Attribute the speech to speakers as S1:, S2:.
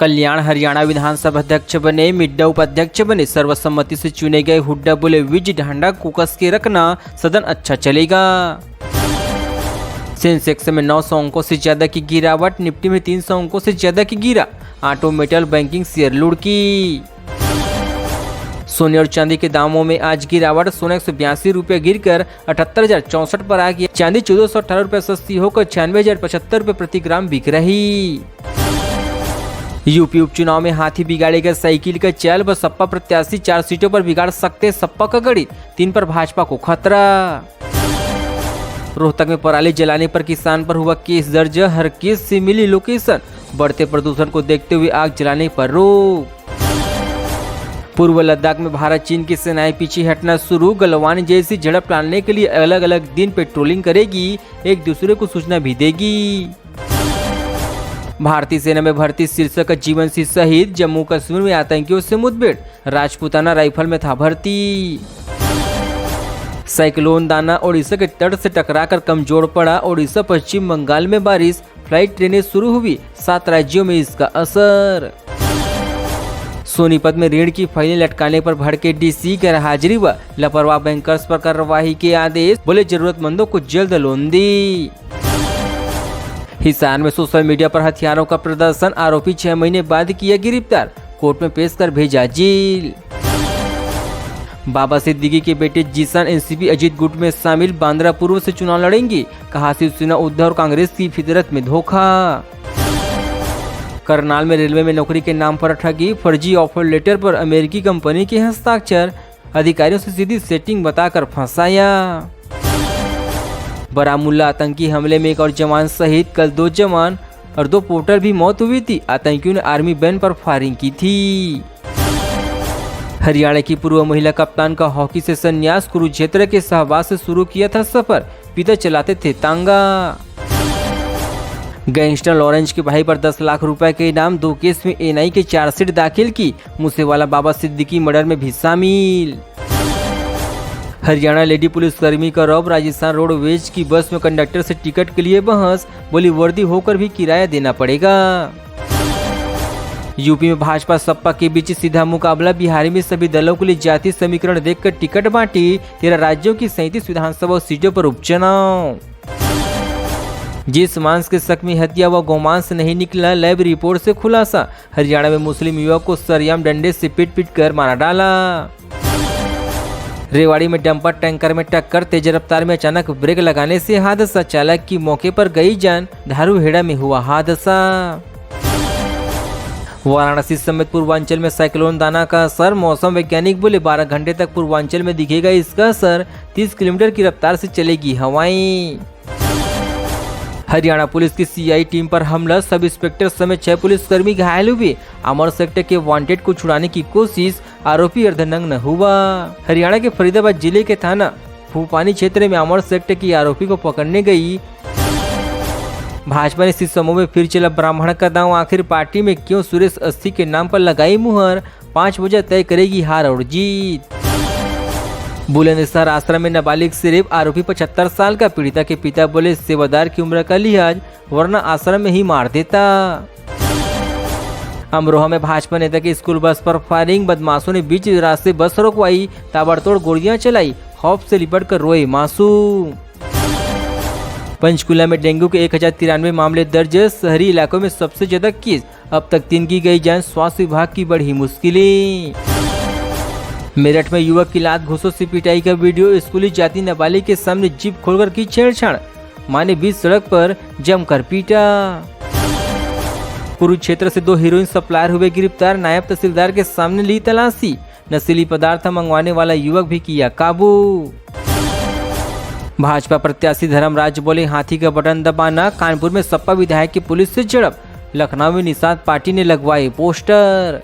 S1: कल्याण हरियाणा विधानसभा अध्यक्ष बने, मिड्डा उपाध्यक्ष बने, सर्वसम्मति से चुने गए हुड्डा बोले विज ढांडा को कस के रखना, सदन अच्छा चलेगा। सेंसेक्स में 900 अंकों से ज्यादा की गिरावट, निफ्टी में 300 अंकों से ज्यादा की गिरा, ऑटो मेटल बैंकिंग शेयर लुढ़की। सोने और चांदी के दामों में आज गिरावट, सोना 182 रुपये गिरकर 78,064 पर आ गया। चांदी 1418 रुपये सस्ती होकर 96,075 रुपये प्रति ग्राम बिक रही। यूपी उपचुनाव में हाथी बिगाड़ेगा साइकिल का चाल, बसपा प्रत्याशी 4 सीटों पर बिगाड़ सकते सपा का गणित, 3 पर भाजपा को खतरा। रोहतक में पराली जलाने पर किसान पर हुआ केस दर्ज, हर केस से मिली लोकेशन, बढ़ते प्रदूषण को देखते हुए आग जलाने पर रोक। पूर्व लद्दाख में भारत चीन की सेनाएं पीछे हटना शुरू, गलवान जैसी झड़प टालने के लिए अलग अलग दिन पेट्रोलिंग करेगी, एक दूसरे को सूचना भी देगी। भारतीय सेना में भर्ती शीर्षक जीवन सिंह शहीद, जम्मू कश्मीर में आतंकियों से मुठभेड़, राजपूताना राइफल में था भर्ती। साइक्लोन दाना ओडिशा के तट से टकराकर कमजोर पड़ा, ओडिशा पश्चिम बंगाल में बारिश, फ्लाइट ट्रेनें शुरू हुई, 7 राज्यों में इसका असर। सोनीपत में ऋण की फाइलें लटकाने पर भड़के डीसी, गैर हाजिरी व लापरवाह बैंकर्स पर कार्रवाई के आदेश, बोले जरूरतमंदों को जल्द लोन दी। हिसार में सोशल मीडिया पर हथियारों का प्रदर्शन, आरोपी 6 महीने बाद किया गिरफ्तार, कोर्ट में पेश कर भेजा जेल। बाबा सिद्दीकी के बेटे जीशान एनसीपी अजीत गुट में शामिल, बांद्रा पूर्व से चुनाव लड़ेंगे, कहा शिवसेना उद्धव और कांग्रेस की फितरत में धोखा। करनाल में रेलवे में नौकरी के नाम पर ठगी, फर्जी ऑफर लेटर पर अमेरिकी कंपनी के हस्ताक्षर, अधिकारियों से सीधी सेटिंग बताकर फंसाया। बारामुल्ला आतंकी हमले में एक और जवान शहीद, कल 2 जवान और 2 पोर्टर भी मौत हुई थी, आतंकियों ने आर्मी बैन पर फायरिंग की थी। हरियाणा की पूर्व महिला कप्तान का हॉकी से संन्यास, कुरुक्षेत्र के शाहबाज से शुरू किया था सफर, पिता चलाते थे तांगा। गैंगस्टर लॉरेंस के भाई पर 10 लाख रुपए के इनाम, 2 केस में एनआई के चार्जशीट दाखिल की, मूसेवाला बाबा सिद्दीकी मर्डर में भी शामिल। हरियाणा लेडी पुलिस कर्मी का रौब, राजस्थान रोडवेज की बस में कंडक्टर से टिकट के लिए बहस, बोली वर्दी होकर भी किराया देना पड़ेगा। यूपी में भाजपा सपा के बीच सीधा मुकाबला, बिहार में सभी दलों के लिए जाति समीकरण देखकर टिकट बांटी, 13 राज्यों की 37 विधानसभा सीटों पर उपचुनाव। जिस मांस के शक में हत्या व गोमांस नहीं निकला, लैब रिपोर्ट से खुलासा, हरियाणा में मुस्लिम युवक को सरेआम डंडे से पीट कर मारा डाला। रेवाड़ी में डंपर टैंकर में टक्कर, तेज रफ्तार में अचानक ब्रेक लगाने से हादसा, चालक की मौके पर गई जान, धारूहेड़ा में हुआ हादसा। वाराणसी समेत पूर्वांचल में साइक्लोन दाना का असर, मौसम वैज्ञानिक बोले 12 घंटे तक पूर्वांचल में दिखेगा इसका असर, 30 किलोमीटर की रफ्तार से चलेगी हवाएं। हरियाणा पुलिस की सीआई टीम पर हमला, सब इंस्पेक्टर समेत 6 पुलिसकर्मी घायल हुए, अमर सेक्टर के वांटेड को छुड़ाने की कोशिश, आरोपी अर्धनग्न हुआ। हरियाणा के फरीदाबाद जिले के थाना फूपानी क्षेत्र में अमर सेक्टर की आरोपी को पकड़ने गई भाजपा ने इस समूह में फिर चला ब्राह्मण का दांव, आखिर पार्टी में क्यों सुरेश अस्थि के नाम पर लगाई मुहर, 5 वजह तय करेगी हार और जीत। बुलंदशहर आश्रम में नाबालिग से रेप, आरोपी 75 साल का, पीड़िता के पिता बोले सेवादार की उम्र का लिहाज, वरना आश्रम में ही मार देता। अमरोहा में भाजपा नेता की स्कूल बस पर फायरिंग, बदमाशों ने बीच रास्ते बस रोकवाई, ताबड़तोड़ गोलियां चलाई, खौफ से लिपट कर रोए मासूम। पंचकुला में डेंगू के 1093 मामले दर्ज, शहरी इलाकों में सबसे ज्यादा केस, अब तक 3 की गई जान, स्वास्थ्य विभाग की बढ़ी मुश्किलें। मेरठ में युवक की लात घूंसों से पिटाई का वीडियो, स्कूली जाति नाबालिग के सामने जीप खोलकर की छेड़छाड़, मां ने बीच सड़क पर जमकर पीटा। कुरुक्षेत्र से 2 हीरोइन सप्लायर हुए गिरफ्तार, नायब तहसीलदार के सामने ली तलाशी, नशीली पदार्थ मंगवाने वाला युवक भी किया काबू। भाजपा प्रत्याशी धर्मराज बोले हाथी का बटन दबाना, कानपुर में सपा विधायक की पुलिस से झड़प, लखनऊ में निषाद पार्टी ने लगवाए पोस्टर।